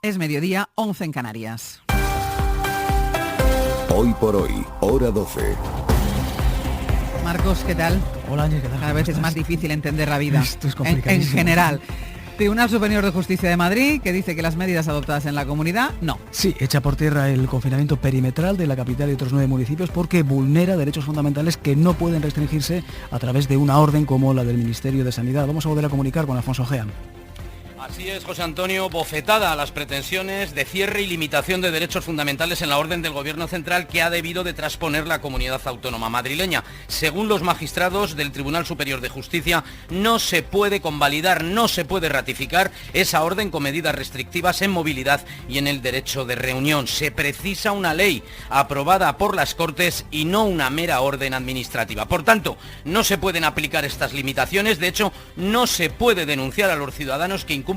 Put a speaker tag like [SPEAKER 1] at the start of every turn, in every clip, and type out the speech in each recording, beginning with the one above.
[SPEAKER 1] Es mediodía, 11 en Canarias.
[SPEAKER 2] Hoy por hoy, hora 12.
[SPEAKER 1] Marcos, ¿qué tal?
[SPEAKER 3] Hola, Ángel, ¿qué tal?
[SPEAKER 1] Cada vez es más difícil entender la vida.
[SPEAKER 3] Esto es
[SPEAKER 1] en general. Tribunal Superior de Justicia de Madrid, que dice que las medidas adoptadas en la comunidad, no.
[SPEAKER 3] Sí, echa por tierra el confinamiento perimetral de la capital y otros 9 municipios porque vulnera derechos fundamentales que no pueden restringirse a través de una orden como la del Ministerio de Sanidad. Vamos a volver a comunicar con Alfonso Ojea.
[SPEAKER 4] Así es, José Antonio, bofetada a las pretensiones de cierre y limitación de derechos fundamentales en la orden del Gobierno central que ha debido de transponer la comunidad autónoma madrileña. Según los magistrados del Tribunal Superior de Justicia, no se puede convalidar, no se puede ratificar esa orden con medidas restrictivas en movilidad y en el derecho de reunión. Se precisa una ley aprobada por las Cortes y no una mera orden administrativa. Por tanto, no se pueden aplicar estas limitaciones. De hecho, no se puede denunciar a los ciudadanos que incumplan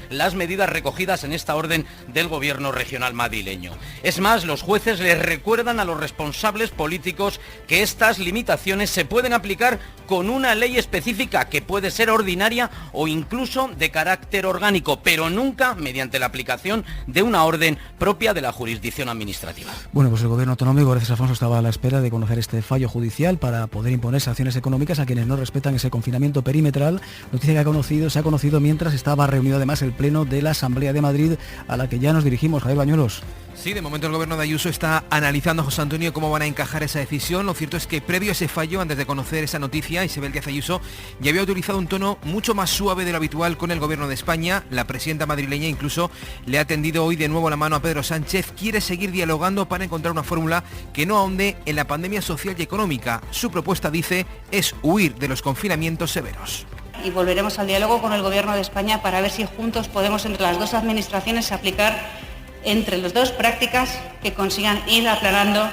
[SPEAKER 4] las medidas recogidas en esta orden del Gobierno regional madrileño. Es más, los jueces les recuerdan a los responsables políticos que estas limitaciones se pueden aplicar con una ley específica que puede ser ordinaria o incluso de carácter orgánico, pero nunca mediante la aplicación de una orden propia de la jurisdicción administrativa.
[SPEAKER 3] Bueno, pues el Gobierno autonómico, gracias a Alfonso, estaba a la espera de conocer este fallo judicial para poder imponer sanciones económicas a quienes no respetan ese confinamiento perimetral. Noticia que se ha conocido mientras estaba reunido además el Pleno de la Asamblea de Madrid, a la que ya nos dirigimos. Javier Bañuelos.
[SPEAKER 5] Sí, de momento el Gobierno de Ayuso está analizando, José Antonio, cómo van a encajar esa decisión. Lo cierto es que previo a ese fallo, antes de conocer esa noticia, Isabel Díaz Ayuso ya había utilizado un tono mucho más suave de lo habitual con el Gobierno de España. La presidenta madrileña incluso le ha tendido hoy de nuevo la mano a Pedro Sánchez. Quiere seguir dialogando para encontrar una fórmula que no ahonde en la pandemia social y económica. Su propuesta, dice, es huir de los confinamientos severos.
[SPEAKER 6] Y volveremos al diálogo con el Gobierno de España para ver si juntos podemos entre las dos administraciones aplicar entre los dos prácticas que consigan ir aplanando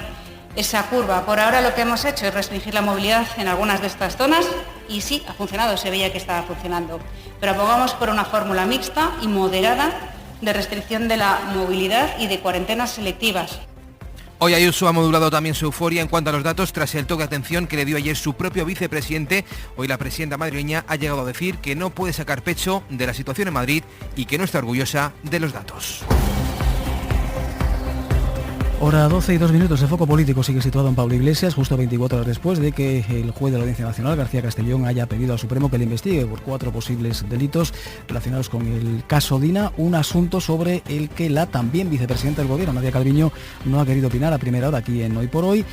[SPEAKER 6] esa curva. Por ahora lo que hemos hecho es restringir la movilidad en algunas de estas zonas y sí, ha funcionado, se veía que estaba funcionando. Pero abogamos por una fórmula mixta y moderada de restricción de la movilidad y de cuarentenas selectivas.
[SPEAKER 5] Hoy Ayuso ha modulado también su euforia en cuanto a los datos tras el toque de atención que le dio ayer su propio vicepresidente. Hoy la presidenta madrileña ha llegado a decir que no puede sacar pecho de la situación en Madrid y que no está orgullosa de los datos.
[SPEAKER 3] Hora 12 y 2 minutos. El foco político sigue situado en Pablo Iglesias, justo 24 horas después de que el juez de la Audiencia Nacional, García Castellón, haya pedido al Supremo que le investigue por 4 posibles delitos relacionados con el caso Dina, un asunto sobre el que la también vicepresidenta del Gobierno, Nadia Calviño, no ha querido opinar a primera hora aquí en Hoy por Hoy.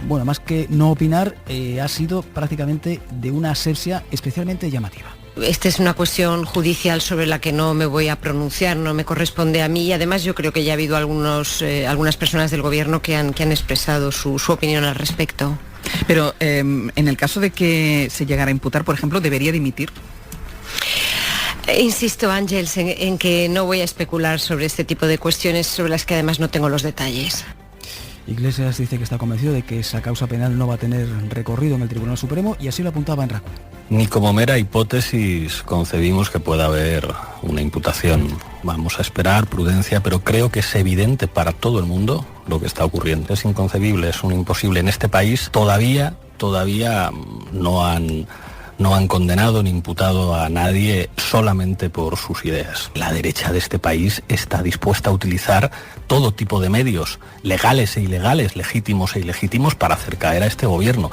[SPEAKER 3] Bueno, más que no opinar, ha sido prácticamente de una asepsia especialmente llamativa.
[SPEAKER 7] Esta es una cuestión judicial sobre la que no me voy a pronunciar, no me corresponde a mí y además yo creo que ya ha habido algunas personas del Gobierno que han expresado su opinión al respecto.
[SPEAKER 1] Pero en el caso de que se llegara a imputar, por ejemplo, ¿debería dimitir?
[SPEAKER 7] Insisto, Ángels, en que no voy a especular sobre este tipo de cuestiones sobre las que además no tengo los detalles.
[SPEAKER 3] Iglesias dice que está convencido de que esa causa penal no va a tener recorrido en el Tribunal Supremo y así lo apuntaba en RACU.
[SPEAKER 8] Ni como mera hipótesis concebimos que pueda haber una imputación. Vamos a esperar, prudencia, pero creo que es evidente para todo el mundo lo que está ocurriendo. Es inconcebible, es un imposible. En este país todavía no han condenado ni imputado a nadie solamente por sus ideas. La derecha de este país está dispuesta a utilizar todo tipo de medios, legales e ilegales, legítimos e ilegítimos, para hacer caer a este gobierno.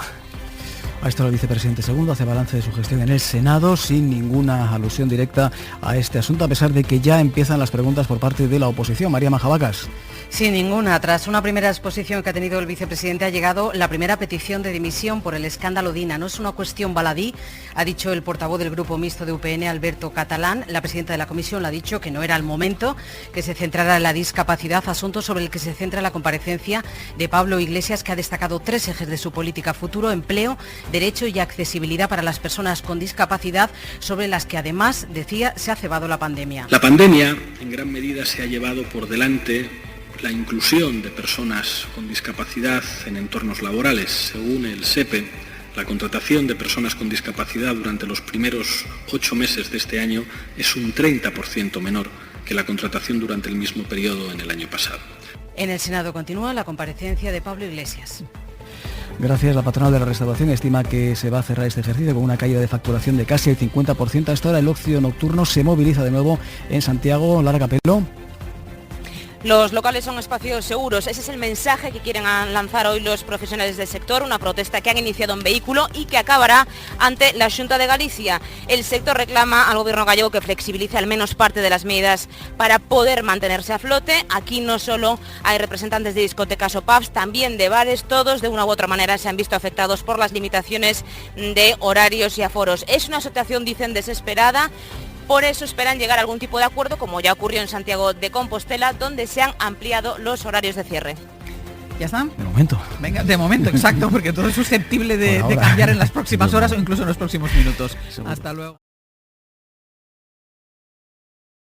[SPEAKER 3] A esto el vicepresidente segundo hace balance de su gestión en el Senado sin ninguna alusión directa a este asunto, a pesar de que ya empiezan las preguntas por parte de la oposición. María Majavacas.
[SPEAKER 9] Sin ninguna. Tras una primera exposición que ha tenido el vicepresidente ha llegado la primera petición de dimisión por el escándalo Dina. No es una cuestión baladí, ha dicho el portavoz del Grupo Mixto de UPN, Alberto Catalán. La presidenta de la comisión le ha dicho que no era el momento, que se centrara en la discapacidad, asunto sobre el que se centra la comparecencia de Pablo Iglesias, que ha destacado 3 ejes de su política: futuro, empleo, derecho y accesibilidad para las personas con discapacidad, sobre las que además, decía, se ha cebado la pandemia.
[SPEAKER 10] La pandemia en gran medida se ha llevado por delante la inclusión de personas con discapacidad en entornos laborales. Según el SEPE, la contratación de personas con discapacidad durante los primeros 8 meses de este año es un 30% menor que la contratación durante el mismo periodo en el año pasado.
[SPEAKER 9] En el Senado continúa la comparecencia de Pablo Iglesias.
[SPEAKER 3] Gracias. La patronal de la restauración estima que se va a cerrar este ejercicio con una caída de facturación de casi el 50%. A esta hora el ocio nocturno se moviliza de nuevo en Santiago. Lara Capello.
[SPEAKER 11] Los locales son espacios seguros. Ese es el mensaje que quieren lanzar hoy los profesionales del sector, una protesta que han iniciado en Vehículo y que acabará ante la Xunta de Galicia. El sector reclama al gobierno gallego que flexibilice al menos parte de las medidas para poder mantenerse a flote. Aquí no solo hay representantes de discotecas o pubs, también de bares, todos de una u otra manera se han visto afectados por las limitaciones de horarios y aforos. Es una situación, dicen, desesperada. Por eso esperan llegar a algún tipo de acuerdo, como ya ocurrió en Santiago de Compostela, donde se han ampliado los horarios de cierre.
[SPEAKER 1] ¿Ya está?
[SPEAKER 3] De momento.
[SPEAKER 1] Venga, de momento, exacto, porque todo es susceptible de cambiar en las próximas horas o incluso en los próximos minutos. Seguro. Hasta luego.